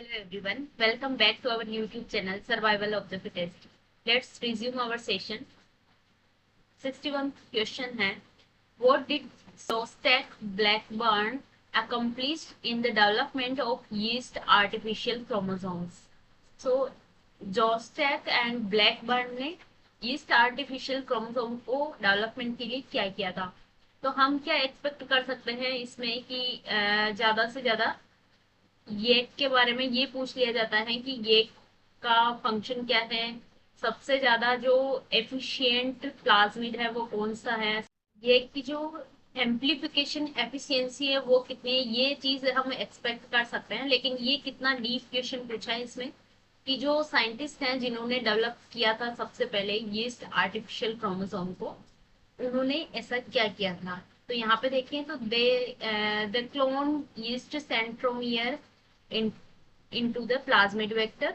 Hello everyone, welcome back to our YouTube channel Survival of the Fittest. Let's resume our session. 61th question है What did Shostak Blackburn accomplish in the development of yeast artificial chromosomes? So Shostak and Blackburn ने yeast artificial chromosome को development के लिए क्या किया था? तो हम क्या एक्सपेक्ट कर सकते हैं इसमें कि ज्यादा से ज्यादा ये के बारे में ये पूछ लिया जाता है कि ये का फंक्शन क्या है, सबसे ज्यादा जो एफिशिएंट प्लाज्मिड है वो कौन सा है, ये की जो एम्प्लीफिकेशन एफिशिएंसी है वो कितनी है, ये चीज हम एक्सपेक्ट कर सकते हैं। लेकिन ये कितना डीप क्वेश्चन पूछा है इसमें कि जो साइंटिस्ट हैं जिन्होंने डेवलप किया था सबसे पहले यीस्ट आर्टिफिशियल क्रोमोसोम को, उन्होंने ऐसा क्या किया था। तो यहाँ पे देखें तो they clone yeast centromere into the plasmid vector.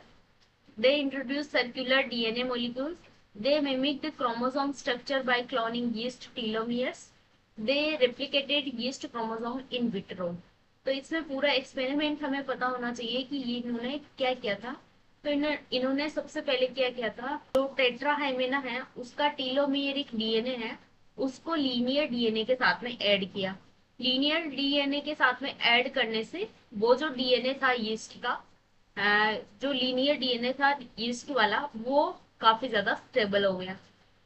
They introduce circular DNA molecules. They mimic the chromosome structure by cloning yeast telomeres. They replicated yeast chromosome in vitro. तो इसमें पूरा एक्सपेरिमेंट हमें पता होना चाहिए कि ये इन्होंने क्या किया था। तो इन्होंने सबसे पहले क्या किया था, जो टेट्राहाइमेना है उसका टीलोमियरिक डीएनए है उसको लीनियर डीएनए के साथ में ऐड किया। लीनियर डीएनए के साथ में ऐड करने से वो जो डीएनए था यीस्ट का, जो लीनियर डीएनए था यीस्ट वाला, वो काफी ज्यादा स्टेबल हो गया।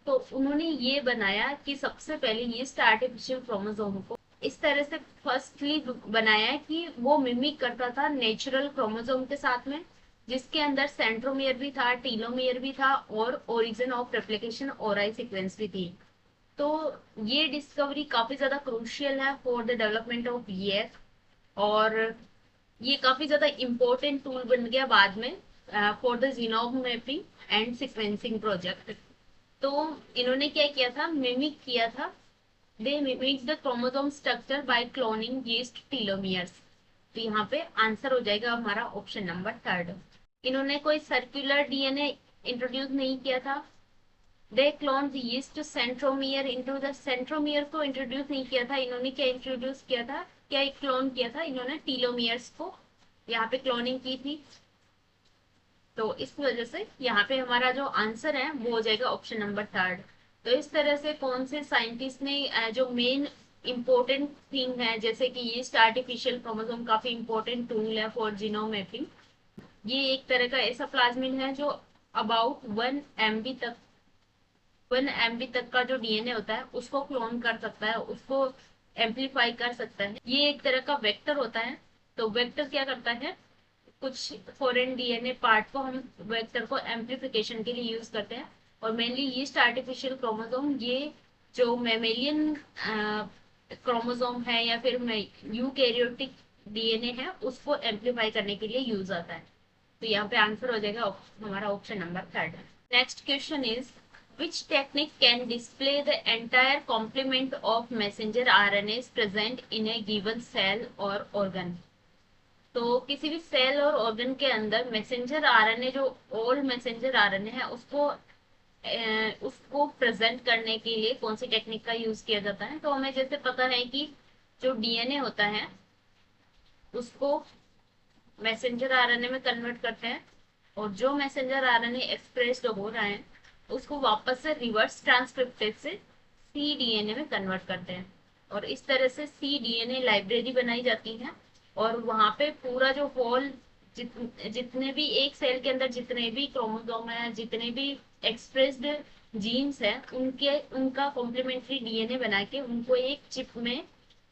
तो उन्होंने ये बनाया कि सबसे पहले यीस्ट आर्टिफिशियल क्रोमोसोम को इस तरह से फर्स्टली बनाया कि वो मिमिक करता था नेचुरल क्रोमोसोम के साथ में, जिसके अंदर सेंट्रोमियर भी था, टीलोमियर भी था और origin of replication Orai sequence भी थी। तो ये डिस्कवरी काफी ज्यादा क्रूशियल है for the development of EF, और ये काफी ज्यादा इम्पोर्टेंट टूल बन गया बाद में for the genome mapping and sequencing project. तो इन्होंने क्या किया था, मिमिक किया था, they mimic the chromosome structure by cloning yeast telomeres. तो यहाँ पे आंसर हो जाएगा हमारा ऑप्शन नंबर 3। इन्होंने कोई सर्कुलर डीएनए इंट्रोड्यूस नहीं किया था। They clone the yeast centromere into the centromere को इंट्रोड्यूस नहीं किया था। इन्होंने क्या इंट्रोड्यूस किया था, क्या क्लोन किया था, इन्होंने टीलोमियर्स को यहाँ पे क्लोनिंग की थी। तो इस वजह से यहाँ पे हमारा जो आंसर है वो हो जाएगा ऑप्शन नंबर 3। तो इस तरह से कौन से साइंटिस्ट ने जो मेन इंपॉर्टेंट थिंग है, जैसे कि यीस्ट आर्टिफिशियल क्रोमोसोम काफी इंपॉर्टेंट टूल है फॉर जीनोम मैपिंग। ये एक तरह का ऐसा प्लाज्मिड है जो अबाउट 1 MB तक का जो डीएनए होता है उसको क्लोन कर सकता है, उसको एम्पलीफाई कर सकता है। ये एक तरह का वेक्टर होता है। तो वेक्टर क्या करता है, कुछ फॉरेन डीएनए पार्ट को हम वेक्टर को एम्पलीफिकेशन के लिए यूज करते हैं। और मेनली यीस्ट आर्टिफिशियल क्रोमोसोम ये जो मेमेलियन क्रोमोसोम है या फिर यूकैरियोटिक डीएनए है उसको एम्पलीफाई करने के लिए यूज आता है। तो यहाँ पे आंसर हो जाएगा हमारा option number 3। Next question is which technique can display the entire complement of messenger RNAs present in a given cell or organ? तो किसी भी सेल और ऑर्गन के अंदर मैसेंजर आरएनए, जो ओल्ड मैसेंजर आरएनए है उसको प्रेजेंट करने के लिए कौन सी टेक्निक का यूज किया जाता है। तो हमें जैसे पता है कि जो डीएनए होता है उसको मैसेंजर आरएनए में कन्वर्ट करते हैं, और जो मैसेंजर आरएनए एक्सप्रेस्ड हो रहा है उसको वापस से रिवर्स ट्रांसक्रिप्टेज से cDNA में कन्वर्ट करते हैं। और इस तरह से cDNA लाइब्रेरी बनाई जाती है, और वहां पे पूरा जो होल जितने भी एक सेल के अंदर जितने भी क्रोमोसोम है, जितने भी एक्सप्रेस्ड जीन्स है, उनका कॉम्प्लीमेंट्री डीएनए बना के उनको एक चिप में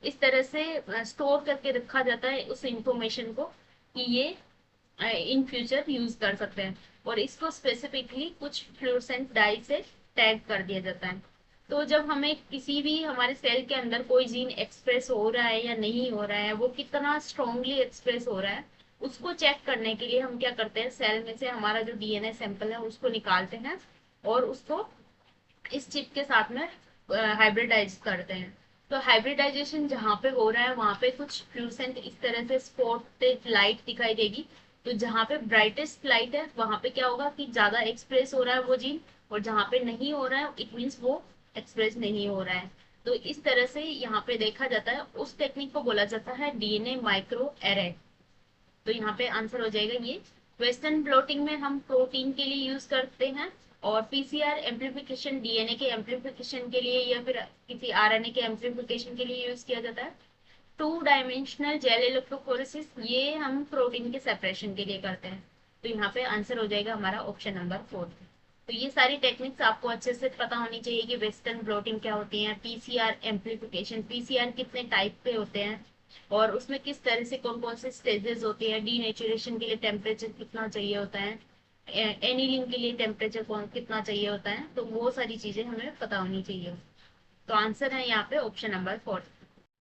इस तरह से स्टोर करके रखा जाता है उस इंफॉर्मेशन को कि ये इन फ्यूचर यूज कर सकते हैं। और इसको स्पेसिफिकली कुछ फ्लोरोसेंट डाई से टैग कर दिया जाता है। तो जब हमें किसी भी हमारे सेल के अंदर कोई जीन एक्सप्रेस हो रहा है या नहीं हो रहा है, वो कितना स्ट्रांगली एक्सप्रेस हो रहा है, उसको चेक करने के लिए हम क्या करते हैं, सेल में से हमारा जो डीएनए सैंपल है उसको निकालते हैं और उसको इस चिप के साथ में हाइब्रिडाइज करते हैं। तो हाइब्रिडाइजेशन जहाँ पे हो रहा है वहां पे कुछ फ्लूसेंट इस तरह से स्पॉटेड लाइट दिखाई देगी। तो जहाँ पे ब्राइटेस्ट लाइट है वहां पे क्या होगा कि ज्यादा एक्सप्रेस हो रहा है वो जीन, और जहाँ पे नहीं हो रहा है इट मीन्स वो एक्सप्रेस नहीं हो रहा है। तो इस तरह से यहाँ पे देखा जाता है, उस टेक्निक को बोला जाता है डीएनए माइक्रो एरे। तो यहाँ पे आंसर हो जाएगा ये। वेस्टर्न ब्लॉटिंग में हम प्रोटीन के लिए यूज करते हैं, और पीसीआर एम्प्लीफिकेशन डीएनए के एम्प्लीफिकेशन के लिए या फिर किसी आरएनए के एम्प्लीफिकेशन के लिए यूज किया जाता है। टू डायमेंशनल जेल इलेक्ट्रोफोरेसिस ये हम प्रोटीन के सेपरेशन के लिए करते हैं। तो यहाँ पे आंसर हो जाएगा हमारा ऑप्शन नंबर 4। तो ये सारी टेक्निक्स आपको अच्छे से पता होनी चाहिए कि वेस्टर्न ब्लॉटिंग क्या होती है, पीसीआर एम्प्लीफिकेशन, पीसीआर कितने टाइप के होते हैं और उसमें किस तरह से कौन कौन से स्टेजेस होते हैं, डीनेचुरेशन के लिए टेम्परेचर कितना चाहिए होता है, एनीलिंग के लिए टेम्परेचर कौन कितना चाहिए होता है, तो वो सारी चीजें हमें पता होनी चाहिए। तो आंसर है यहाँ पे option number 4।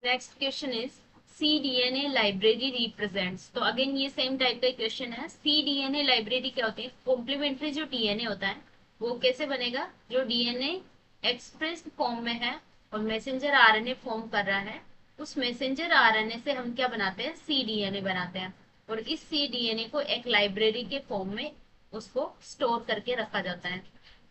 Next question is cDNA library represents. तो अगेन ये सेम टाइप का क्वेश्चन है। cDNA लाइब्रेरी क्या होती है? कॉम्प्लीमेंट्री जो डीएनए होता है वो कैसे बनेगा? जो डीएनए एक्सप्रेस फॉर्म में है और मैसेंजर आरएनए फॉर्म कर रहा है, उस मैसेंजर आरएनए से हम क्या बनाते हैं? cDNA बनाते हैं। और इस cDNA को एक लाइब्रेरी के फॉर्म में उसको स्टोर करके रखा जाता है।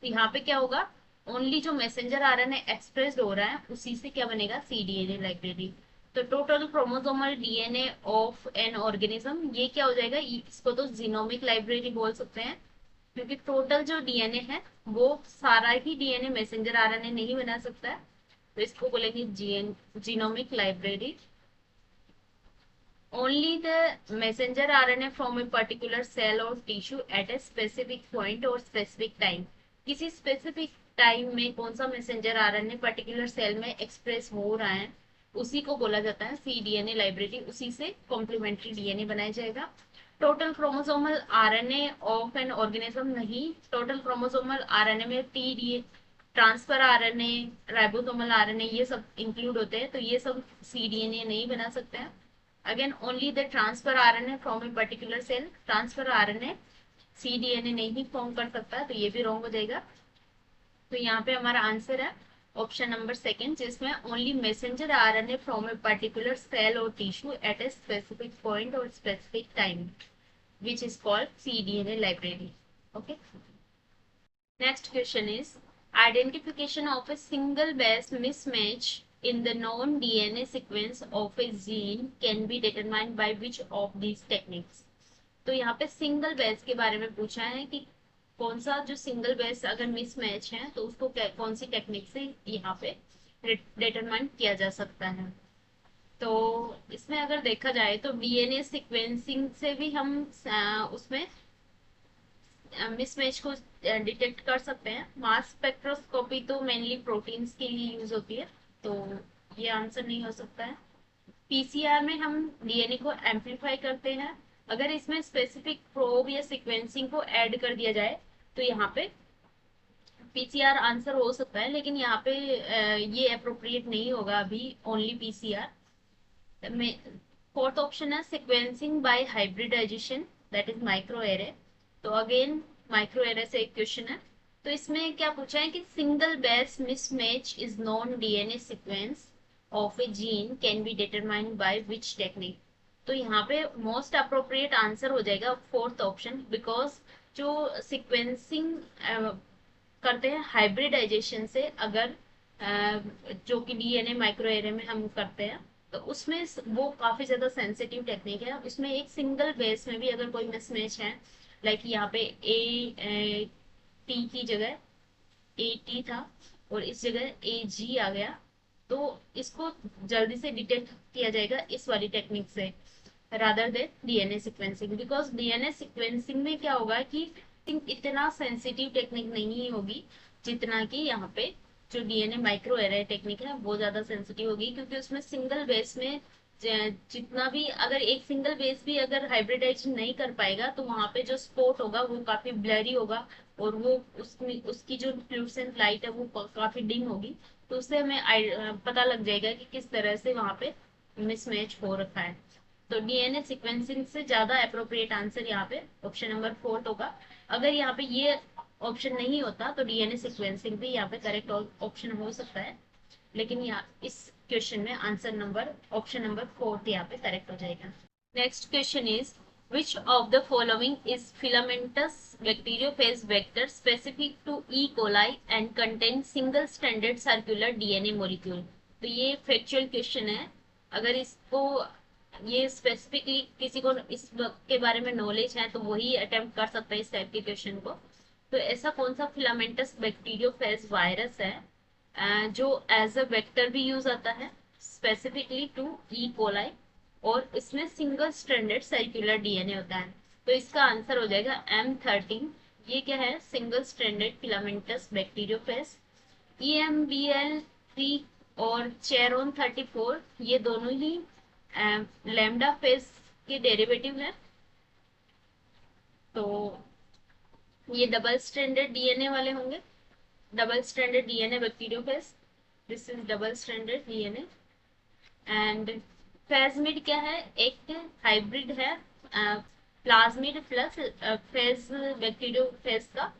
तो यहाँ पे क्या होगा? ओनली जो मैसेंजर आरएनए एक्सप्रेस हो रहा है उसी से क्या बनेगा? cDNA library. तो total chromosomal DNA of an organism, ये क्या हो जाएगा? इसको तो जीनोमिक लाइब्रेरी बोल सकते हैं, क्योंकि टोटल जो डीएनए है वो सारा ही डीएनए मैसेंजर आरएनए नहीं बना सकता है। तो इसको बोलेंगे genomic library. only the messenger RNA from a particular cell or tissue at a specific point or specific time। किसी स्पेसिफिक टाइम में कौन सा मैसेंजर आरएनए पर्टिकुलर सेल में एक्सप्रेस हो रहा है उसी को बोला जाता है cDNA लाइब्रेरी। उसी से कॉम्प्लीमेंट्री डीएनए बनाया जाएगा। Total chromosomal RNA of an organism नहीं, टोटल क्रोमोसोमल आरएनए में TDA, transfer RNA, ribosomal RNA ये सब इंक्लूड होते हैं, तो ये सब cDNA नहीं बना सकते हैं। Again, only the transfer RNA from a particular cell, transfer RNA cDNA नहीं फॉर्म कर सकता, तो ये भी रॉन्ग हो जाएगा। तो यहाँ पे हमारा आंसर है ऑप्शन नंबर 2, जिसमें only messenger RNA from a particular cell और tissue at a specific point और specific time, which is called cDNA library. Okay. Next question is identification of a single base mismatch in the known DNA sequence of a gene can be determined by which of these techniques। तो यहाँ पे single base के बारे में पूछा है कि कौन सा जो सिंगल बेस अगर मिसमैच है तो उसको कौन सी टेक्निक से यहाँ पे डिटरमाइन किया जा सकता है। तो इसमें अगर देखा जाए तो डीएनए सिक्वेंसिंग से भी हम उसमें मिसमैच को डिटेक्ट कर सकते हैं। मास स्पेक्ट्रोस्कोपी तो मेनली प्रोटीन्स के लिए यूज होती है, तो ये आंसर नहीं हो सकता है। पीसीआर में हम डीएनए को एम्पलीफाई करते हैं। अगर इसमें स्पेसिफिक प्रोब या सीक्वेंसिंग को ऐड कर दिया जाए तो यहाँ पे पीसीआर आंसर हो सकता है, लेकिन यहाँ पे ये अप्रोप्रिएट नहीं होगा अभी, ओनली पीसीआर में। फोर्थ ऑप्शन है sequencing by hybridization, that is micro array. तो अगेन माइक्रो एरे से एक क्वेश्चन है। तो इसमें क्या पूछा है कि single base mismatch is non DNA sequence of A gene can be determined by which technique. तो यहाँ पे मोस्ट अप्रोप्रिएट आंसर हो जाएगा फोर्थ ऑप्शन, बिकॉज जो सिक्वेंसिंग करते हैं हाइब्रिडाइजेशन से, अगर जो कि डीएनए माइक्रो एरे में हम करते हैं, तो उसमें वो काफी ज्यादा सेंसिटिव टेक्निक है। उसमें एक सिंगल बेस में भी अगर कोई मिसमैच है, लाइक यहाँ पे ए टी की जगह ए टी था और इस जगह ए जी आ गया, तो इसको जल्दी से डिटेक्ट किया जाएगा इस वाली टेक्निक से rather than DNA sequencing. Because DNA sequencing में क्या होगा कि इतना सेंसिटिव टेक्निक नहीं होगी जितना कि यहाँ पे जो डीएनए माइक्रो एरे टेक्निक है वो ज्यादा सेंसिटिव होगी, क्योंकि उसमें सिंगल बेस में जितना भी अगर एक सिंगल बेस भी अगर हाइब्रिडाइज नहीं कर पाएगा तो वहां पे जो स्पॉट होगा वो काफी ब्लरी होगा और वो उसमें उसकी जो फ्लूसेंट लाइट है वो काफी डिम होगी। तो उससे हमें पता लग जाएगा कि किस तरह से वहां पे मिसमैच हो रखा है। तो डीएनए सीक्वेंसिंग से ज्यादा अप्रोप्रिएट आंसर यहाँ पे ऑप्शन नंबर 4 होगा। अगर यहाँ पे ये ऑप्शन नहीं होता तो डीएनए सीक्वेंसिंग भी यहाँ पे करेक्ट ऑप्शन हो सकता है, लेकिन यहाँ इस क्वेश्चन में आंसर नंबर ऑप्शन नंबर 4 यहाँ पे करेक्ट हो जाएगा। Next question is which of the following is filamentous bacteriophage vector specific to E. coli and contains single stranded circular DNA molecule। तो ये फैक्चुअल क्वेश्चन है। अगर इसको ये स्पेसिफिकली किसी को इस के बारे में नॉलेज है तो वही अटेम्प्ट कर सकता है इस टाइप के क्वेश्चन को। तो ऐसा कौन सा फिलामेंटस बैक्टीरियोफेज वायरस है जो एज अ वेक्टर भी यूज आता है स्पेसिफिकली टू ई कोलाई, और इसमें सिंगल स्ट्रैंडेड सर्कुलर डीएनए होता है। तो इसका आंसर हो जाएगा M13। ये क्या है? Single stranded filamentous bacteriophage. EMBL3 और चेरोन 34 ये दोनों ही लैम्डा फेज के डेरिवेटिव है। तो ये डबल स्ट्रैंडेड डीएनए वाले होंगे, double stranded DNA bacteriophage. This is double stranded DNA. And plasmid क्या है? एक हाइब्रिड है प्लाज्मिड प्लस फेज बैक्टीरियोफेज का।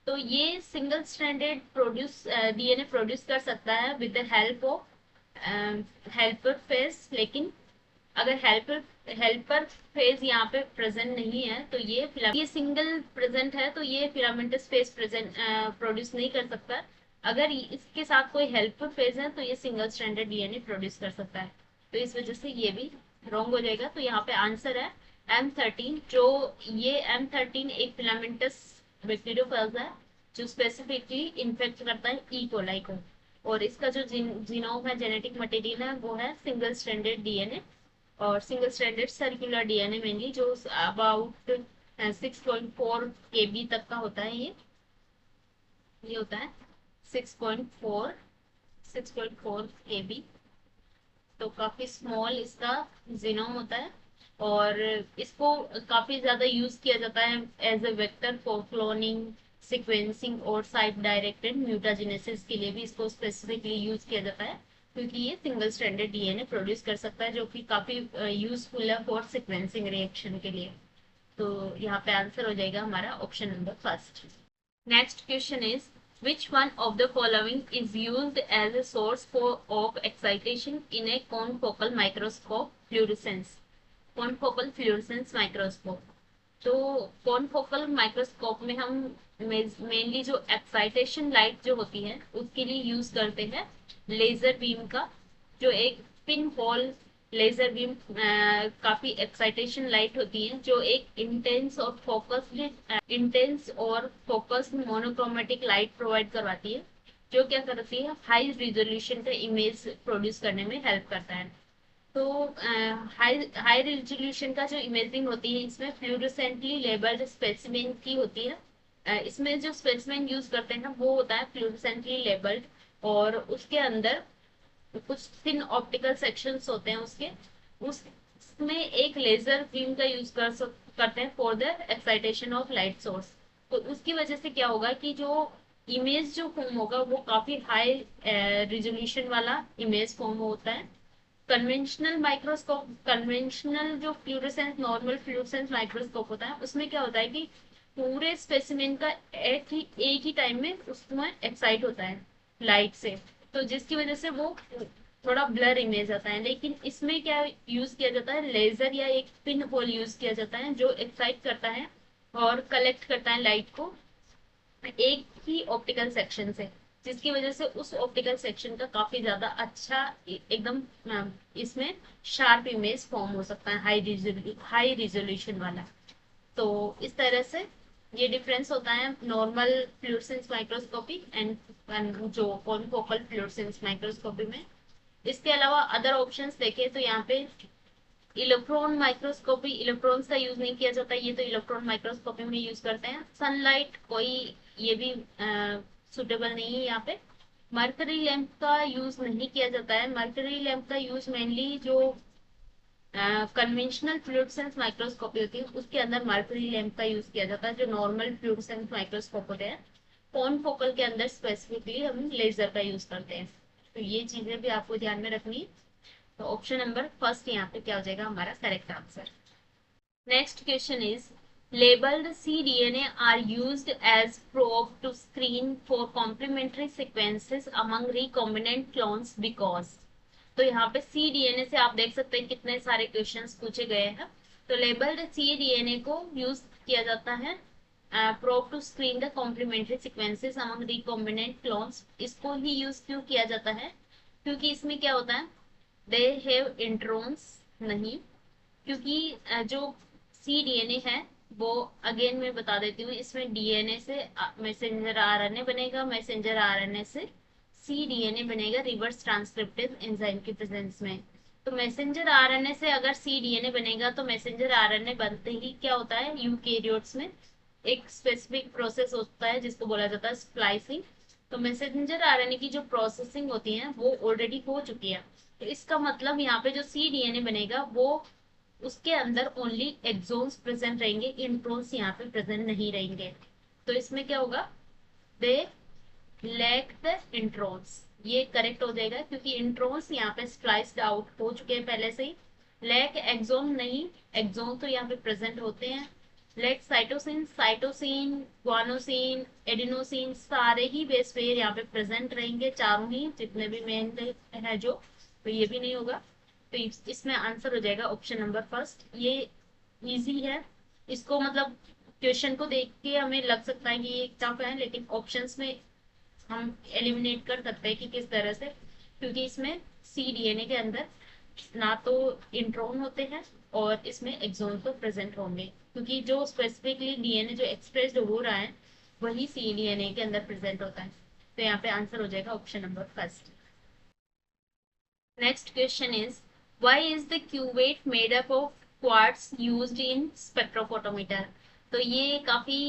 तो ये single stranded produce DNA produce कर सकता है with the help of helper phase, लेकिन अगर हेल्पर फेज यहाँ पे प्रेजेंट नहीं है तो ये सिंगल प्रेजेंट है तो ये फिलामेंटस फेज प्रेजेंट प्रोड्यूस नहीं कर सकता। अगर इसके साथ कोई हेल्पर फेज है तो ये सिंगल स्ट्रैंडेड डीएनए प्रोड्यूस कर सकता है। तो इस वजह से ये भी रॉन्ग हो जाएगा। तो यहाँ पे आंसर है M13। जो ये M13 एक फिलामेंटस बैक्टीरियोफेज है जो स्पेसिफिकली इन्फेक्ट करता है ई कोलाई को, और इसका जो जीनोम है, जेनेटिक मटेरियल है, वो है सिंगल स्ट्रैंडेड डीएनए और single stranded circular DNA mainly, जो अबाउट 6.4 KB तक का होता है। ये होता है 6.4 KB। तो काफी स्मॉल इसका जीनोम होता है और इसको काफी ज्यादा यूज किया जाता है as a vector for cloning, sequencing और साइट डायरेक्टेड म्यूटाजेनेसिस के लिए भी इसको स्पेसिफिकली यूज किया जाता है, क्योंकि ये सिंगल स्ट्रैंडेड डीएनए प्रोड्यूस कर सकता है जो कि काफी यूजफुल है फॉर सिक्वेंसिंग रिएक्शन के लिए। तो यहाँ पे आंसर हो जाएगा हमारा option number first. Next question is which one of the following is used as a source of excitation in a confocal microscope fluorescence? confocal fluorescence microscope। तो कॉनफोकल माइक्रोस्कोप में हम मेनली जो एक्साइटेशन लाइट जो होती है उसके लिए यूज करते हैं लेजर बीम का, जो एक पिन होल लेजर बीम काफी एक्साइटेशन लाइट होती है जो एक इंटेंस और फोकस्ड मोनोक्रोमेटिक लाइट प्रोवाइड करवाती है, जो क्या करती है हाई रिजोल्यूशन का इमेज प्रोड्यूस करने में हेल्प करता है। तो हाई रेजोल्यूशन का जो इमेजिंग होती है इसमें फ्लूरोसेंटली लेबल्ड स्पेसिमेन की होती है। इसमें जो स्पेसिमेन यूज करते हैं वो होता है फ्लूरोसेंटली लेबल्ड, और उसके अंदर कुछ थिन ऑप्टिकल सेक्शंस होते हैं उसके, उसमें एक लेजर बीम का यूज करते हैं for the excitation of light source. तो उसकी वजह से क्या होगा कि जो इमेज जो फॉर्म होगा वो काफी हाई रिजोल्यूशन वाला इमेज फॉर्म होता है। कन्वेंशनल जो फ्लूरोसेंस नॉर्मल फ्लूरोसेंस माइक्रोस्कोप होता है उसमें क्या होता है कि पूरे स्पेसिमेन का एक ही टाइम में उसमें एक्साइट होता है लाइट से, तो जिसकी वजह से वो थोड़ा ब्लर इमेज आता है। लेकिन इसमें क्या यूज किया जाता है, लेजर या एक पिन होल यूज किया जाता है जो एक्साइट करता है और कलेक्ट करता है लाइट को एक ही ऑप्टिकल सेक्शन से, जिसकी वजह से उस ऑप्टिकल सेक्शन का काफी ज्यादा अच्छा एकदम इसमें शार्प इमेज फॉर्म हो सकता है हाई रिजोल्यूशन वाला। तो इस तरह से ये डिफरेंस होता है नॉर्मल फ्लूरोसेंस माइक्रोस्कोपी एंड जो कॉनफोकल फ्लूरोसेंस माइक्रोस्कोपी में। इसके अलावा अदर ऑप्शंस देखें तो यहाँ पे इलेक्ट्रॉन माइक्रोस्कोपी, इलेक्ट्रॉन्स का यूज नहीं किया जाता, ये तो इलेक्ट्रॉन माइक्रोस्कोपी में यूज करते हैं। सनलाइट कोई ये भी सुटेबल नहीं है यहाँ पे। मर्करी लैंप का यूज नहीं किया जाता है, मर्करी लैंप का यूज मेनली जो कन्वेंशनल फ्लूरोसेंस माइक्रोस्कोपी होती है उसके अंदर मर्करी लैंप का यूज किया जाता है, जो नॉर्मल फ्लूरोसेंस माइक्रोस्कोप होते हैं कॉनफोकल के अंदर स्पेसिफिकली हम लेजर का यूज करते हैं। तो ये चीजें भी आपको ध्यान में रखनी है। तो ऑप्शन नंबर फर्स्ट यहाँ पे क्या हो जाएगा हमारा correct answer. Next question is labeled cDNA are used as probe to screen for complementary sequences among recombinant clones because। तो यहाँ पे cDNA से आप देख सकते हैं कितने सारे क्वेश्चंस पूछे गए हैं। तो लेबल्ड cDNA को यूज किया जाता है probe to screen the complementary sequences among recombinant clones. इसको ही यूज क्यों किया जाता है, क्योंकि इसमें क्या होता है दे हैव इंट्रॉन्स नहीं, क्योंकि जो सी डीएनए है वो, अगेन मैं बता देती हूँ, इसमें डीएनए से मैसेंजर आरएनए बनेगा, मैसेंजर आरएनए से सी डीएनए बनेगा रिवर्स ट्रांसक्रिप्टिव एंजाइम की प्रेजेंस में। तो मैसेंजर आरएनए से अगर सी डीएनए बनेगा तो मैसेंजर आरएनए बनते ही क्या होता है, यूकेरियोट्स में एक स्पेसिफिक प्रोसेस होता है जिसको बोला जाता है स्प्लाइसिंग। तो मैसेंजर आरएनए की जो प्रोसेसिंग होती है वो ऑलरेडी हो चुकी है। तो इसका मतलब यहाँ पे जो सी डीएनए बनेगा वो, उसके अंदर ओनली एक्सोन्स प्रेजेंट रहेंगे, इंट्रोन्स यहाँ पे प्रेजेंट नहीं रहेंगे। तो इसमें क्या होगा, दे लैक द इंट्रोन्स, ये करेक्ट हो जाएगा क्योंकि इंट्रोन्स यहाँ पे स्प्लाइस्ड आउट हो चुके हैं पहले से ही। लैक एक्सोन नहीं, एक्सोन तो यहाँ पे प्रेजेंट होते हैं। Let cytosine, cytosine, guanosine, adenosine सारे ही बेस पेयर यहाँ पे प्रेजेंट रहेंगे, चारों ही जितने भी मेन है जो, तो ये भी नहीं होगा। तो इसमें आंसर हो जाएगा ऑप्शन नंबर फर्स्ट। ये इजी है, इसको मतलब क्वेश्चन को देख के हमें लग सकता है कि ये टफ है, लेकिन ऑप्शंस में हम एलिमिनेट कर सकते हैं कि किस तरह से, क्योंकि इसमें सी डीएनए के अंदर ना तो इंट्रॉन होते हैं और इसमें एक्सोन तो प्रेजेंट होंगे, क्योंकि जो स्पेसिफिकली डीएनए जो एक्सप्रेस्ड हो रहा है वही सी डीएनए के अंदर प्रेजेंट होता है। तो यहाँ पे आंसर हो जाएगा option number first. Next question is, why is the cuvette made up of quartz used in spectrophotometer. तो ये काफी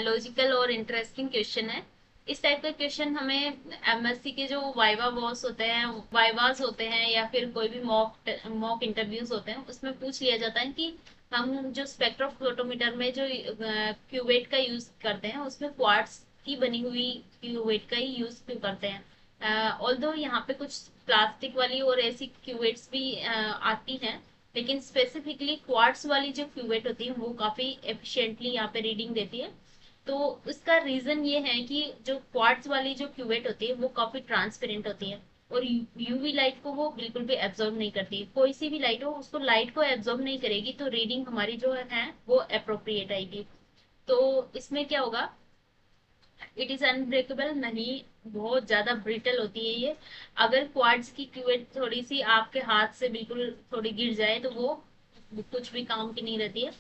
लॉजिकल और इंटरेस्टिंग क्वेश्चन है। इस टाइप का क्वेश्चन हमें एमएससी के जो वाइवा वॉस होते हैं, वाइवास होते हैं, या फिर कोई भी मॉक इंटरव्यूज होते हैं उसमें पूछ लिया जाता है कि हम जो स्पेक्ट्रोफोटोमीटर में जो क्यूवेट का यूज करते हैं उसमें क्वार्ट्स की बनी हुई क्यूवेट का ही यूज क्यों करते हैं। ऑल्दो यहाँ पे कुछ प्लास्टिक वाली और ऐसी क्यूवेट्स भी आती हैं, लेकिन स्पेसिफिकली क्वार्ट्स वाली जो क्यूवेट होती है वो काफी एफिशिएंटली यहाँ पे रीडिंग देती है। तो उसका रीजन ये है कि जो क्वार्ट्स वाली जो क्यूवेट होती है वो काफी ट्रांसपेरेंट होती है और यूवी लाइट को वो बिल्कुल भी एब्जॉर्ब नहीं करती। कोई सी भी लाइट हो उसको लाइट को एब्जॉर्ब नहीं करेगी, तो रीडिंग हमारी जो है वो अप्रोप्रिएट आएगी। तो इसमें क्या होगा, इट इज अनब्रेकेबल नहीं, बहुत ज्यादा ब्रिटल होती है ये। अगर क्वार्ट्ज की क्यूवेट थोड़ी सी आपके हाथ से बिल्कुल थोड़ी गिर जाए तो वो कुछ भी काम की नहीं रहती है।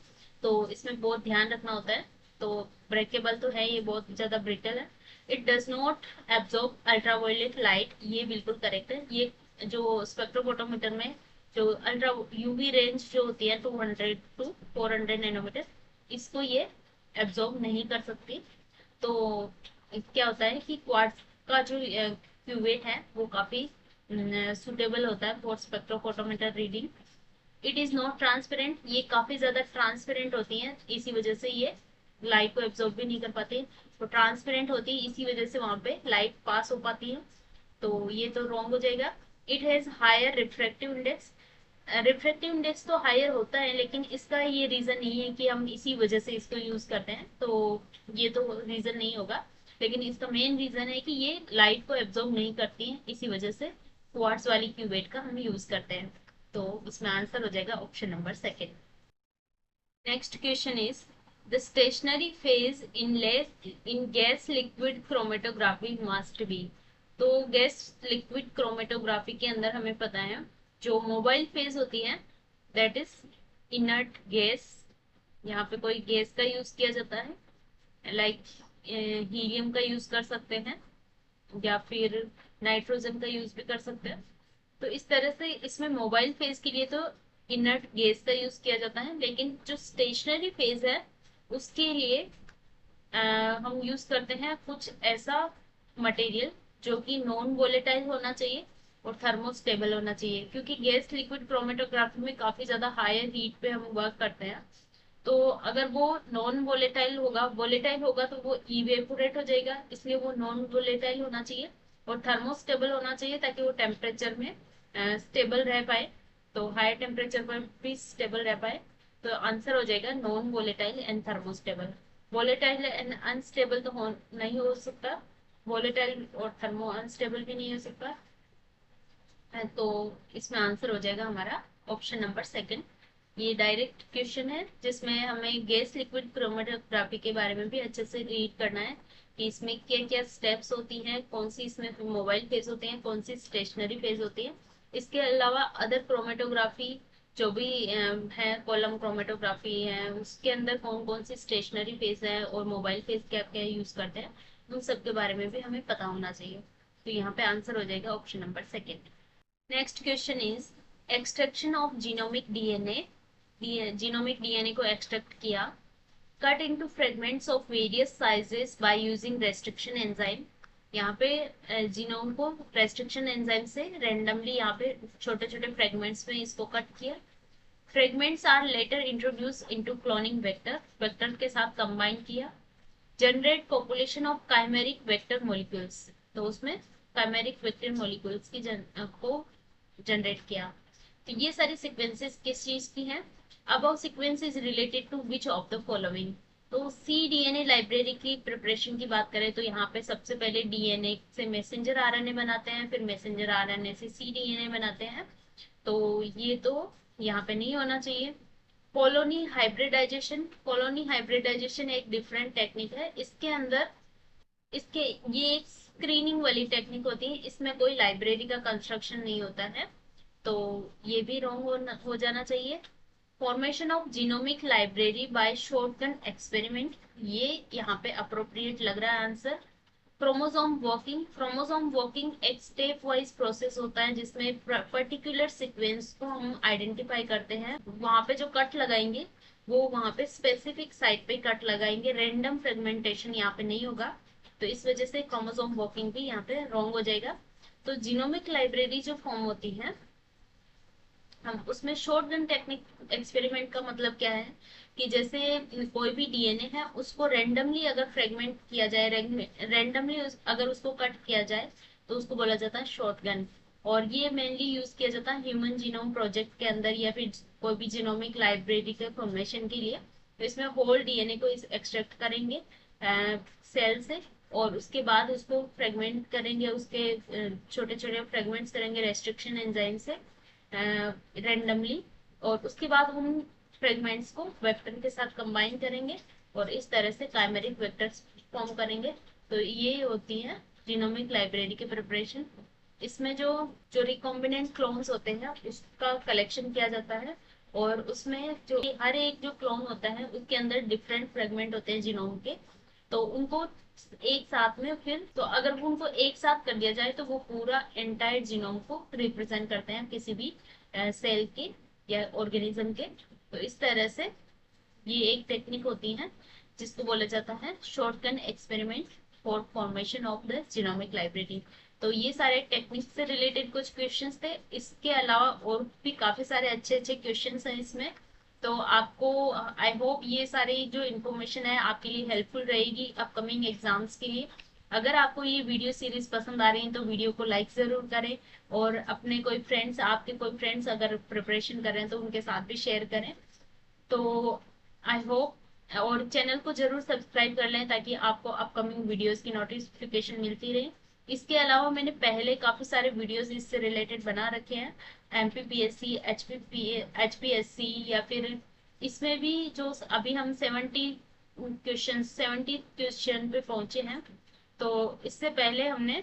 तो इसमें बहुत ध्यान रखना होता है। तो ब्रेकेबल तो है, ये बहुत ज्यादा ब्रिटल है। It does not absorb ultraviolet light, ये बिल्कुल करेक्ट है। ये जो स्पेक्ट्रोफोटोमीटर में जो अल्ट्रा यूवी रेंज जो होती है 200 टू 400 नैनोमीटर, इसको ये एब्जॉर्ब नहीं कर सकती। तो क्या होता है कि क्वार्ट्ज का जो क्यूवेट है वो काफी सुटेबल होता है for spectrophotometer reading. It is not transparent, ये काफी ज्यादा ट्रांसपेरेंट होती हैं, इसी वजह से ये लाइट को एब्जॉर्ब भी नहीं कर पाती। तो ट्रांसपेरेंट होती है इसी वजह से वहां पे लाइट पास हो पाती है। तो ये तो रॉन्ग हो जाएगा। It has higher refractive index, refractive index तो हायर होता है, लेकिन इसका ये रीजन नहीं है कि हम इसी वजह से इसको यूज करते हैं, तो ये तो रीजन नहीं होगा। लेकिन इसका मेन रीजन है कि ये लाइट को एब्जॉर्ब नहीं करती है, इसी वजह से क्वार्ट्ज वाली क्यूवेट का हम यूज करते हैं। तो इसमें आंसर हो जाएगा option number second. Next question is, the stationary phase in gas liquid chromatography must be. तो गैस लिक्विड क्रोमेटोग्राफी के अंदर हमें पता है जो मोबाइल फेज होती है दैट इज इनर्ट गैस, यहाँ पे कोई गैस का यूज किया जाता है, लाइक हीलियम का यूज कर सकते हैं या फिर नाइट्रोजन का यूज भी कर सकते हैं। तो इस तरह से इसमें मोबाइल फेज के लिए तो इनर्ट गैस का यूज किया जाता है, लेकिन जो स्टेशनरी फेज है उसके लिए हम यूज करते हैं कुछ ऐसा मटेरियल जो कि नॉन वोलेटाइल होना चाहिए और थर्मोस्टेबल होना चाहिए, क्योंकि गैस लिक्विड क्रोमेटोग्राफी में काफी ज्यादा हायर हीट पे हम वर्क करते हैं। तो अगर वो नॉन वोलेटाइल होगा तो वो इवेपोरेट हो जाएगा, इसलिए वो नॉन वोलेटाइल होना चाहिए और थर्मोस्टेबल होना चाहिए ताकि वो टेम्परेचर में स्टेबल रह पाए, तो हाई टेम्परेचर पर भी स्टेबल रह पाए। तो आंसर हो जाएगा non volatile and thermostable. Volatile and unstable तो नहीं हो सकता, वोलेटाइल और थर्मो अनस्टेबल भी नहीं हो सकता। तो इसमें आंसर हो जाएगा हमारा ऑप्शन नंबर सेकंड। ये डायरेक्ट क्वेश्चन है जिसमें हमें गैस लिक्विड क्रोमेटोग्राफी के बारे में भी अच्छे से रीड करना है कि इसमें क्या क्या स्टेप्स होती हैं, कौन सी इसमें मोबाइल फेज होते हैं, कौन सी स्टेशनरी फेज होती है। इसके अलावा अदर क्रोमेटोग्राफी जो भी है कॉलम क्रोमेटोग्राफी है, उसके अंदर कौन कौन सी स्टेशनरी फेज है और मोबाइल फेज क्या क्या यूज करते हैं, उन सब के बारे में भी हमें पता होना चाहिए। तो यहाँ पे आंसर हो जाएगा option number second. Next question is extraction of genomic DNA. Genomic DNA को एक्सट्रैक्ट किया, cut into fragments of various sizes by using restriction enzyme. यहाँ पे जीनोम को रेस्ट्रिक्शन एंजाइम से रेंडमली यहाँ पे छोटे छोटे फ्रेगमेंट्स में इसको कट किया। Fragments are later introduced into cloning vector, vector के साथ कंबाइन किया। Generate population of chimeric vector molecules, तो उसमें काइमेरिक वेक्टर मॉलिक्यूल्स की को जनरेट किया। तो ये सारी सीक्वेंसेस किस चीज की हैं? Above sequence is related to which of the following. तो सी डीएनए लाइब्रेरी की प्रिपरेशन की बात करें तो यहाँ पे सबसे पहले डीएनए से मैसेंजर आरएनए बनाते हैं, फिर मैसेंजर आरएनए से सी डीएनए बनाते हैं। तो ये तो यहाँ पे नहीं होना चाहिए। कॉलोनी हाइब्रिडाइजेशन, कॉलोनी हाइब्रिडाइजेशन एक डिफरेंट टेक्निक है। इसके अंदर इसके ये एक स्क्रीनिंग वाली टेक्निक होती है, इसमें कोई लाइब्रेरी का कंस्ट्रक्शन नहीं होता है, तो ये भी रॉन्ग हो जाना चाहिए। Formation of genomic library by shotgun experiment, ये यहाँ पे अप्रोप्रिएट लग रहा है answer. Chromosome walking, chromosome walking एक स्टेप वाइज प्रोसेस होता है जिसमें पर्टिकुलर सीक्वेंस को हम आइडेंटिफाई करते हैं, वहां पे जो कट लगाएंगे वो वहां पे स्पेसिफिक साइट पे कट लगाएंगे, रेंडम फ्रेगमेंटेशन यहाँ पे नहीं होगा। तो इस वजह से क्रोमोसोम वॉकिंग भी यहाँ पे रॉन्ग हो जाएगा। तो जीनोमिक लाइब्रेरी जो फॉर्म होती है हम उसमें शॉटगन टेक्निक एक्सपेरिमेंट का मतलब क्या है कि जैसे कोई भी डीएनए है उसको रेंडमली अगर फ्रेगमेंट किया जाए, रेंडमली अगर उसको कट किया जाए तो उसको बोला जाता है शॉटगन। और ये मेनली यूज किया जाता है ह्यूमन जीनोम प्रोजेक्ट के अंदर या फिर कोई भी जीनोमिक लाइब्रेरी के फॉर्मेशन के लिए। तो इसमें होल डीएनए को एक्सट्रैक्ट करेंगे सेल से, और उसके बाद उसको फ्रेगमेंट करेंगे, उसके छोटे छोटे फ्रेगमेंट्स करेंगे रेस्ट्रिक्शन एंजाइम से रेंडमली, और उसके बाद हम फ्रेगमेंट्स को वेक्टर के साथ कंबाइन करेंगे और इस तरह से काइमेरिक वेक्टर्स फॉर्म करेंगे। तो ये होती है जीनोमिक लाइब्रेरी के प्रिपरेशन। इसमें जो जो रिकॉम्बिनेंट क्लोन्स होते हैं उसका कलेक्शन किया जाता है, और उसमें जो हर एक जो क्लोन होता है उसके अंदर डिफरेंट फ्रेगमेंट होते हैं जीनोम के, तो उनको एक साथ में फिर तो अगर वो उनको एक साथ कर दिया जाए तो वो पूरा एंटायर जीनोम को रिप्रेजेंट करते हैं किसी भी सेल के या ऑर्गेनिज्म के। तो इस तरह से ये एक टेक्निक होती है जिसको बोला जाता है shotgun experiment for formation of the genomic library. तो ये सारे टेक्निक से रिलेटेड कुछ क्वेश्चंस थे, इसके अलावा और भी काफी सारे अच्छे अच्छे क्वेश्चंस हैं इसमें। तो आपको आई होप ये सारी जो इन्फॉर्मेशन है आपके लिए हेल्पफुल रहेगी अपकमिंग एग्जाम्स के लिए। अगर आपको ये वीडियो सीरीज पसंद आ रही है तो वीडियो को लाइक जरूर करें, और अपने कोई फ्रेंड्स, आपके कोई फ्रेंड्स अगर प्रिपरेशन कर रहे हैं तो उनके साथ भी शेयर करें। तो आई होप, और चैनल को जरूर सब्सक्राइब कर लें ताकि आपको अपकमिंग वीडियोस की नोटिफिकेशन मिलती रहे। इसके अलावा मैंने पहले काफी सारे वीडियोस इससे रिलेटेड बना रखे हैं, एमपीपीएससी, एचपीएससी, या फिर इसमें भी जो अभी हम 70 क्वेश्चन पे पहुंचे हैं, तो इससे पहले हमने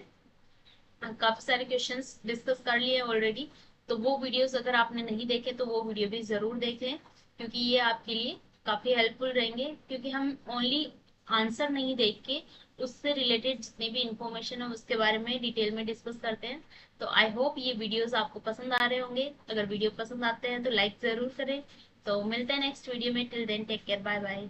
काफी सारे क्वेश्चंस डिस्कस कर लिए ऑलरेडी। तो वो वीडियोस अगर आपने नहीं देखे तो वो वीडियो भी जरूर देख लें, क्योंकि ये आपके लिए काफी हेल्पफुल रहेंगे, क्योंकि हम ओनली आंसर नहीं देख के उससे रिलेटेड जितनी भी इंफॉर्मेशन है उसके बारे में डिटेल में डिस्कस करते हैं। तो आई होप ये वीडियोस आपको पसंद आ रहे होंगे। अगर वीडियो पसंद आते हैं तो लाइक जरूर करें। तो मिलते हैं नेक्स्ट वीडियो में, till then take care, bye bye.